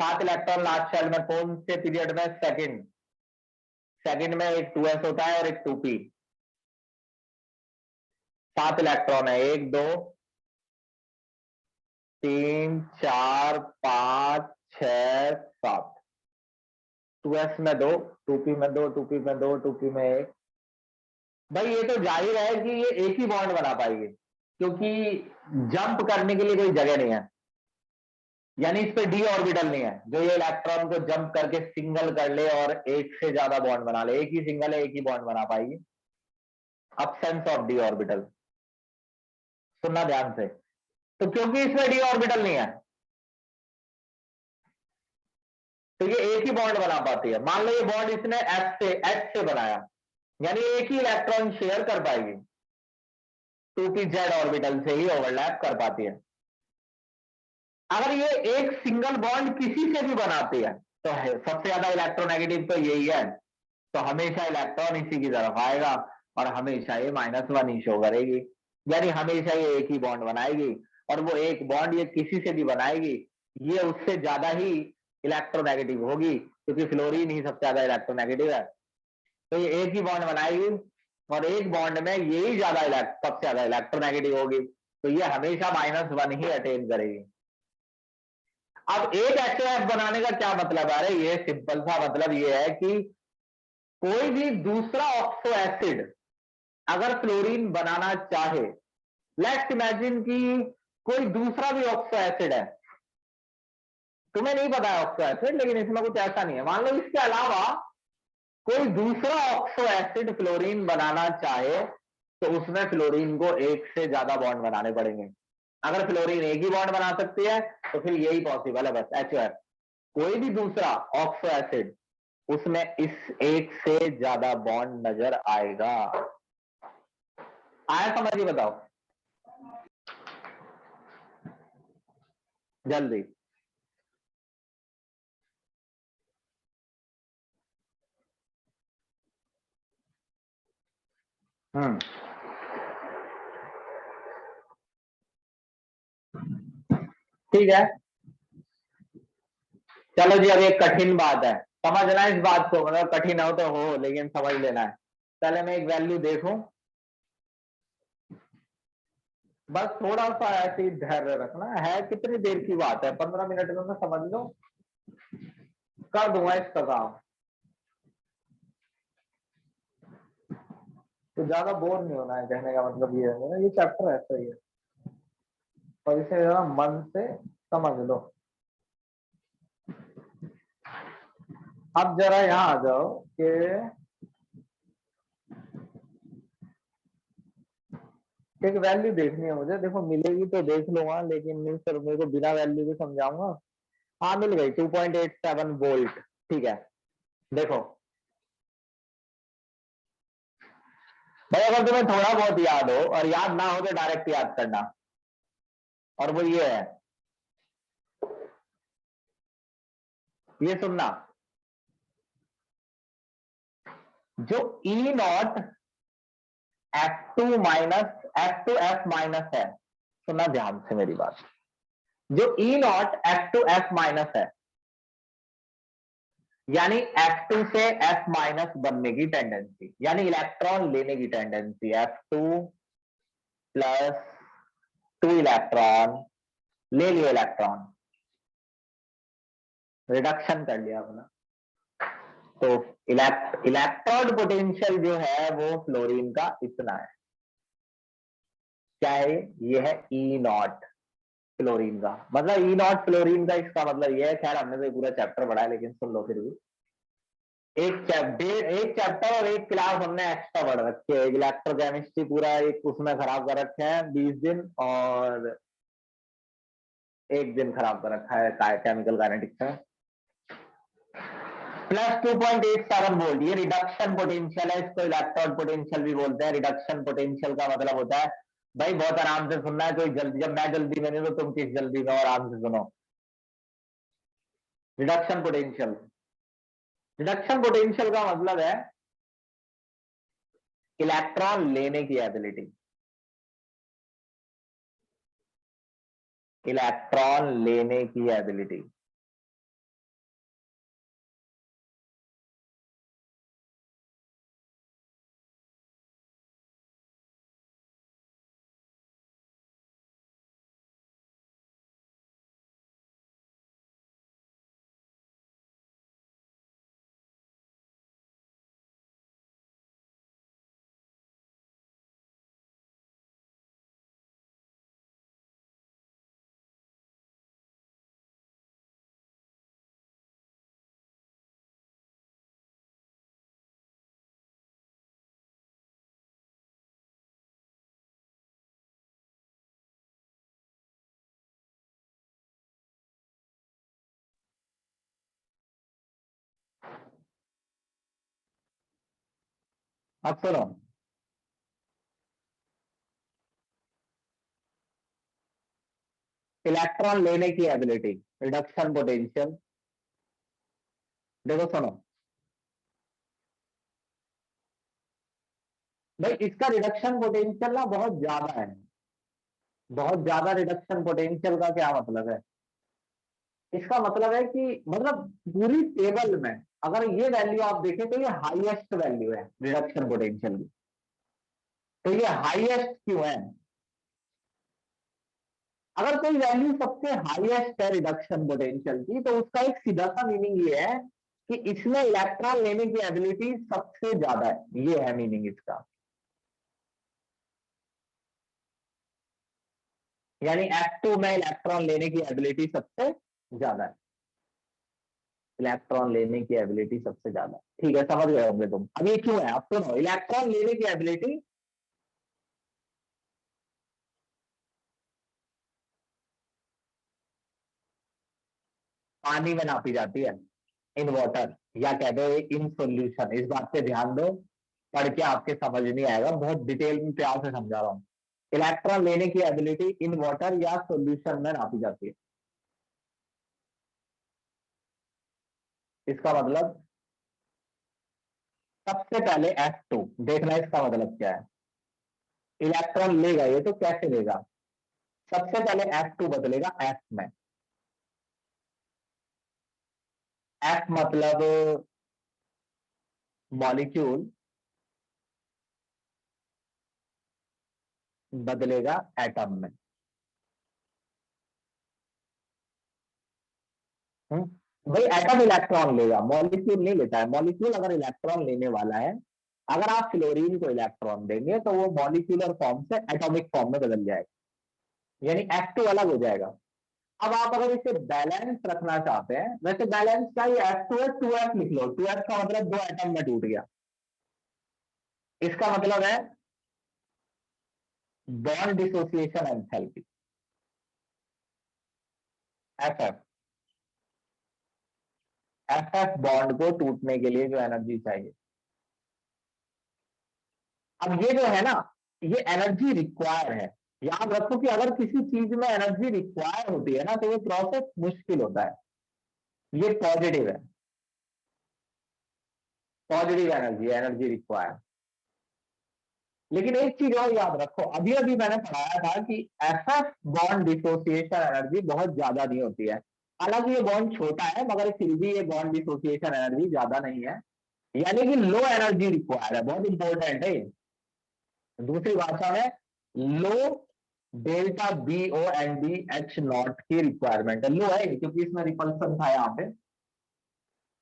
7 इलेक्ट्रॉन लास्ट शेल में, कौन से पीरियड में? सेकंड। सेकंड में एक 2s होता है और एक 2p। 7 इलेक्ट्रॉन है, 1 2 3 4 5 6 7। 2s में 2, 2p में 2, 2p में 2, 2p में 1। भाई ये तो जाहिर है कि ये एक ही बॉन्ड बना पाएगी, क्योंकि जंप करने के लिए कोई जगह नहीं है। यानी इस पे डी ऑर्बिटल नहीं है, जो ये इलेक्ट्रॉन को जंप करके सिंगल कर ले और एक से ज्यादा बॉन्ड बना ले, एक ही सिंगल है एक ही बॉन्ड बना पाएगी। अब्सेंस ऑफ डी ऑर्बिटल, सुनना ध्यान से। तो क्योंकि इसमें डी ऑर्बिटल नहीं है, तो ये एक ही बॉन्ड बना पाती है। मान लो ये बॉन्ड इसने एच से बनाया, यानी एक ही इलेक्ट्रॉन शेयर कर पाएगी, 2p जेड ऑर्बिटल से ही ओवरलैप कर पाती है। अगर ये एक सिंगल बॉन्ड किसी से भी बनाती है, तो सबसे ज्यादा इलेक्ट्रोनेगेटिव तो यही है, तो हमेशा इलेक्ट्रॉन इसी की तरफ आएगा और हमेशा ये -1 ही शो करेगी, यानी हमेशा ये एक ही बॉन्ड बनाएगी। और वो एक बॉन्ड ये किसी से भी बनाएगी, ये उससे ज्यादा ही इलेक्ट्रोनेगेटिव होगी, क्योंकि फ्लोरीन ही सबसे ज्यादा इलेक्ट्रोनेगेटिव है। तो ये एक ही बॉन्ड बनाएगी और एक बॉन्ड में यही सबसे ज्यादा इलेक्ट्रोनेगेटिव होगी, तो ये हमेशा -1 ही अटेन करेगी। अब एक HOF बनाने का क्या मतलब है? अरे ये सिंपल सा मतलब ये है कि कोई भी दूसरा ऑक्सो एसिड अगर फ्लोरीन बनाना चाहे, लेट्स इमेजिन कि कोई दूसरा भी ऑक्सो एसिड है, तुम्हें नहीं पता है ऑक्सो एसिड, लेकिन इसमें कुछ ऐसा नहीं है, मान लो इसके अलावा कोई दूसरा ऑक्सो एसिड फ्लोरीन बनाना चाहे, तो उसमें फ्लोरीन को एक से ज्यादा बॉन्ड बनाने पड़ेंगे। अगर फ्लोरीन एक ही बॉन्ड बना सकती है तो फिर यही पॉसिबल है, बस HOF। कोई भी दूसरा ऑक्सो एसिड, उसमें इस एक से ज्यादा बॉन्ड नजर आएगा। आया समझ? ही बताओ जल्दी। हम्म, ठीक है। चलो जी, अब एक कठिन बात है, समझना इस बात को, मतलब कठिन हो तो हो, लेकिन समझ लेना है। पहले मैं एक वैल्यू देखूं, बस थोड़ा सा ऐसे ही धैर्य रखना है, कितनी देर की बात है, 15 मिनट में मैं समझ लो, कर दूंगा इसका काम। तो ज्यादा बोर नहीं होना है, कहने का मतलब ये है ना, ये चैप्टर ऐसा ही है, और इसे जरा मन से समझ लो। अब जरा यहाँ आ जाओ कि एक वैल्यू देखनी है मुझे, देखो मिलेगी तो देख लूंगा, लेकिन नहीं सर मेरे को बिना वैल्यू के समझाऊंगा। हाँ मिल गई, 2.87 वोल्ट। ठीक है, देखो भाई, अगर तुम्हें थोड़ा बहुत याद हो और याद ना हो तो डायरेक्ट याद करना, और वो ये है, ये सुनना, जो E0 F2 है, सुनना ध्यान से मेरी बात, जो E0 F2 है, यानी F2 से F- बनने की टेंडेंसी, यानी इलेक्ट्रॉन लेने की टेंडेंसी, F2 + 2 इलेक्ट्रॉन ले लिए, इलेक्ट्रॉन रिडक्शन कर लिया अपना। तो इलेक्ट्रॉन पोटेंशियल जो है वो फ्लोरीन का इतना है, क्या है ये है E0 फ्लोरीन का, मतलब E0 फ्लोरीन का, इसका मतलब ये है, खैर हमने तो पूरा चैप्टर पढ़ा है, लेकिन सुन लो फिर भी, एक चैप्टर और एक क्लास हमने एक्स्ट्रा पढ़ रखे है, इलेक्ट्रोकेमिस्ट्री पूरा एक उसमें खराब कर रखे हैं 20 दिन, और एक दिन खराब कर रखा है केमिकल काइनेटिक्स में। +2.87 वोल्ट, ये रिडक्शन पोटेंशियल है, इसको इलेक्ट्रॉन पोटेंशियल भी बोलते हैं। रिडक्शन पोटेंशियल का मतलब होता है, भाई बहुत आराम से सुनना है, कोई जल्दी, जब मैं जल्दी में नहीं तो तुम किस जल्दी में, और आराम से सुनो। रिडक्शन पोटेंशियल, रिडक्शन पोटेंशियल का मतलब है इलेक्ट्रॉन लेने की एबिलिटी, इलेक्ट्रॉन लेने की एबिलिटी। अब सुनो, इलेक्ट्रॉन लेने की एबिलिटी, रिडक्शन पोटेंशियल। देखो सुनो भाई, इसका रिडक्शन पोटेंशियल ना बहुत ज्यादा है। बहुत ज्यादा रिडक्शन पोटेंशियल का क्या मतलब है? इसका मतलब है कि मतलब पूरी टेबल में अगर ये वैल्यू आप देखें तो ये हाईएस्ट वैल्यू है रिडक्शन पोटेंशियल की। तो ये हाईएस्ट क्यों है? अगर कोई वैल्यू सबसे हाईएस्ट है रिडक्शन पोटेंशियल की, तो उसका एक सीधा सा मीनिंग ये है कि इसमें इलेक्ट्रॉन लेने की एबिलिटी सबसे ज्यादा है। ये है मीनिंग इसका। यानी F2 में इलेक्ट्रॉन लेने की एबिलिटी सबसे ज्यादा है। इलेक्ट्रॉन लेने की एबिलिटी सबसे ज्यादा है। ठीक है, समझ गए होंगे तुम। अब ये क्यों है? अब सुनो, इलेक्ट्रॉन लेने की एबिलिटी पानी में नापी जाती है, इन वाटर, या कह दो इन सॉल्यूशन। इस बात पे ध्यान दो, पढ़ के आपके समझ नहीं आएगा, बहुत डिटेल में प्यार से समझा रहा हूं। इलेक्ट्रॉन लेने की एबिलिटी इन वाटर या सॉल्यूशन में नापी जाती है। इसका मतलब सबसे पहले F2 देखना, इसका मतलब क्या है। इलेक्ट्रॉन लेगा ये, तो कैसे लेगा? सबसे पहले F2 बदलेगा F में। F मतलब मॉलिक्यूल बदलेगा एटम में। हम्म? भाई एटम इलेक्ट्रॉन लेगा, मॉलिक्यूल नहीं लेता है। मॉलिक्यूल अगर इलेक्ट्रॉन लेने वाला है, अगर आप फ्लोरीन को इलेक्ट्रॉन देंगे तो वो मॉलिक्यूलर फॉर्म से एटॉमिक फॉर्म में बदल जाएगा, यानी F2 अलग हो जाएगा। अब आप अगर इसे बैलेंस रखना चाहते हैं, वैसे बैलेंस का ये F2 है, 2F लिख लो। 2F का मतलब दो एटम में टूट गया। इसका मतलब है bond dissociation enthalpy, FF। FF bond को टूटने के लिए जो एनर्जी चाहिए। अब ये जो है ना, ये एनर्जी रिक्वायर है। याद रखो कि अगर किसी चीज में एनर्जी रिक्वायर होती है ना, तो ये प्रोसेस मुश्किल होता है। ये पॉजिटिव है, पॉजिटिव एनर्जी, एनर्जी रिक्वायर। लेकिन एक चीज और याद रखो, अभी अभी मैंने पढ़ाया था कि एफएफ बॉन्ड डिसोसिएशन एनर्जी बहुत ज्यादा नहीं होती है। हालांकि ये बॉन्ड छोटा है, मगर फिर भी ये बॉन्ड डिसोसिएशन एनर्जी ज्यादा नहीं है। यानी कि लो एनर्जी रिक्वायर है, बहुत इंपॉर्टेंट है ये। दूसरी भाषा में लो delta B O N D H naught की रिक्वायरमेंट है। लो है क्योंकि इसमें रिपल्सन था यहाँ पे,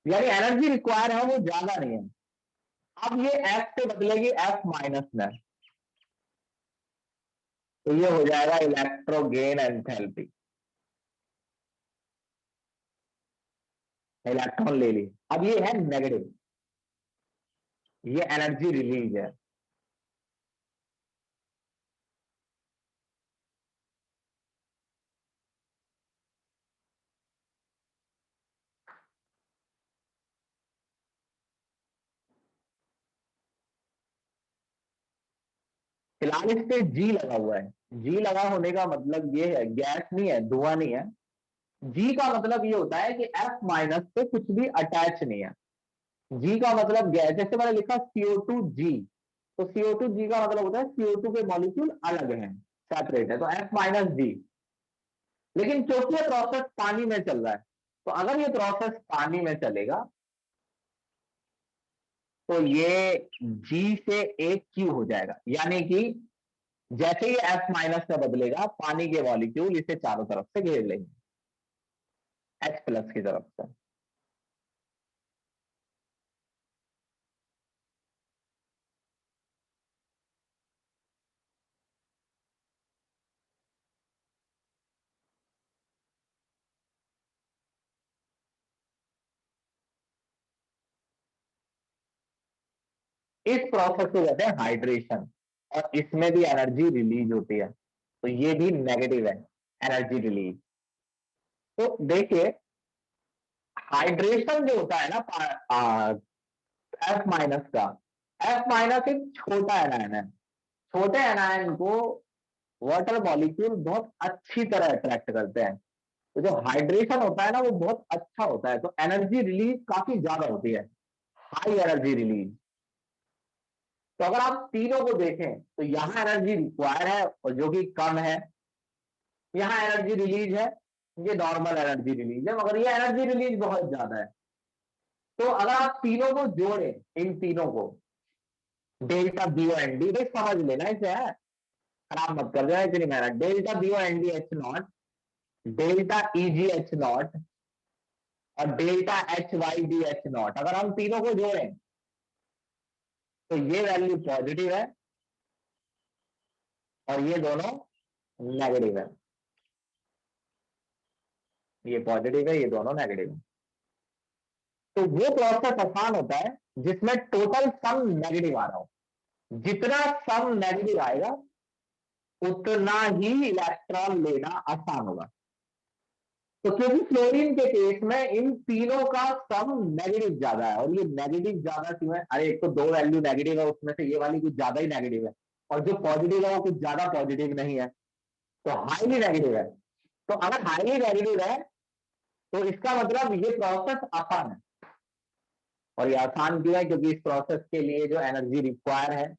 यानी एनर्जी रिक्वायर है वो ज्यादा नहीं है। अब ये एफ से बदलेगी एफ माइनस में, तो ये हो जाएगा इलेक्ट्रोगेन एंथैल्पी। इलेक्ट्रॉन ले ली, अब ये है नेगेटिव, ये एनर्जी रिलीज है। फिलहाल इस पे जी लगा हुआ है। जी लगा होने का मतलब ये है, गैस नहीं है, धुआं नहीं है। जी का मतलब ये होता है कि एफ माइनस पे कुछ भी अटैच नहीं है। जी का मतलब गैस, जैसे मैंने लिखा CO2 जी, तो CO2 जी का मतलब होता है CO2 के मॉलिक्यूल अलग हैं, सेपरेट है, तो F-G। लेकिन क्योंकि ये प्रोसेस पानी में चल रहा है, तो अगर ये प्रोसेस पानी में चलेगा तो ये G से एक Q हो जाएगा। यानी कि जैसे ही F- में बदलेगा, पानी के मॉलिक्यूल इसे चारों तरफ से घेर लेंगे, H+ की तरफ से। इस प्रोसेस को कहते हैं हाइड्रेशन, और इसमें भी एनर्जी रिलीज होती है, तो ये भी नेगेटिव है, एनर्जी रिलीज। तो देखिए, हाइड्रेशन जो होता है ना F- का, F माइनस एक छोटा एनायन है। छोटे एनायन को वाटर मॉलिक्यूल बहुत अच्छी तरह अट्रैक्ट करते हैं। तो जो हाइड्रेशन होता है ना वो बहुत अच्छा होता है, तो एनर्जी रिलीज काफी ज्यादा होती है, हाई एनर्जी रिलीज। तो अगर आप तीनों को देखें तो यहाँ एनर्जी रिक्वायर है और जो कि कम है, यहाँ एनर्जी रिलीज है, ये नॉर्मल एनर्जी रिलीज है, मगर ये एनर्जी रिलीज बहुत ज्यादा है। तो अगर आप तीनों को जोड़ें, इन तीनों को, delta B O N D, समझ लेना इसे है, खराब मत कर देना इतनी मेहनत। Delta B O N D H naught, delta E G H naught और delta H Y D H naught, अगर हम तीनों को जोड़ें तो ये वैल्यू पॉजिटिव है और ये दोनों नेगेटिव है। ये पॉजिटिव है, ये दोनों नेगेटिव है। तो वो प्रोसेस आसान होता है जिसमें टोटल सम नेगेटिव आ रहा हो। जितना सम नेगेटिव आएगा उतना ही इलेक्ट्रॉन लेना आसान होगा। तो क्योंकि फ्लोरीन के केस में इन तीनों का सम नेगेटिव ज्यादा है, और ये नेगेटिव ज्यादा क्यों है? अरे एक तो दो वैल्यू नेगेटिव है, उसमें से ये वाली कुछ ज्यादा ही नेगेटिव है, और जो पॉजिटिव है वो कुछ ज्यादा पॉजिटिव नहीं है, तो हाईली नेगेटिव है। तो अगर हाईली नेगेटिव है तो इसका मतलब ये प्रोसेस आसान है। और ये आसान क्यों है? क्योंकि इस प्रोसेस के लिए जो एनर्जी रिक्वायर है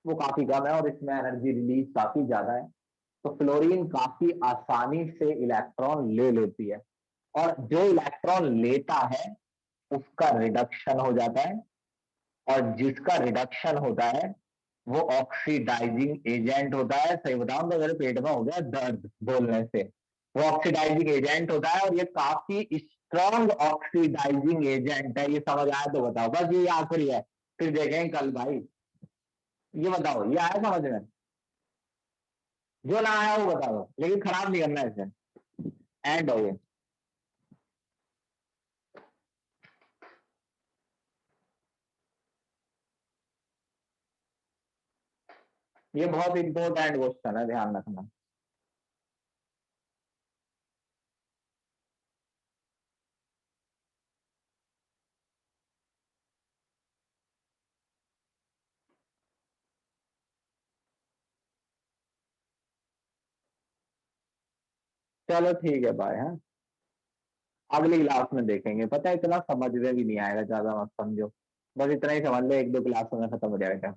वो काफी कम है और इसमें एनर्जी रिलीज काफी ज्यादा है। तो फ्लोरीन काफी आसानी से इलेक्ट्रॉन ले लेती है, और जो इलेक्ट्रॉन लेता है उसका रिडक्शन हो जाता है, और जिसका रिडक्शन होता है वो ऑक्सीडाइजिंग एजेंट होता है। सही बताऊं तो मेरे पेट में हो गया दर्द बोलने से। वो ऑक्सीडाइजिंग एजेंट होता है और ये काफी स्ट्रॉन्ग ऑक्सीडाइजिंग एजेंट है। ये समझ आया तो बताओ, बस ये आखिरी है, फिर देखेंगे कल भाई। ये बताओ, ये आया समझ में? जो ना आया वो बता दो, लेकिन खराब नहीं करना इसे। एंड हो गया। ये बहुत इंपॉर्टेंट क्वेश्चन है, ध्यान रखना। चलो ठीक है, बाय। हाँ, अगली क्लास में देखेंगे। पता है इतना समझ में भी नहीं आएगा, ज्यादा मत समझो, बस इतना ही समझ लो, एक दो क्लासों में खत्म हो जाएगा।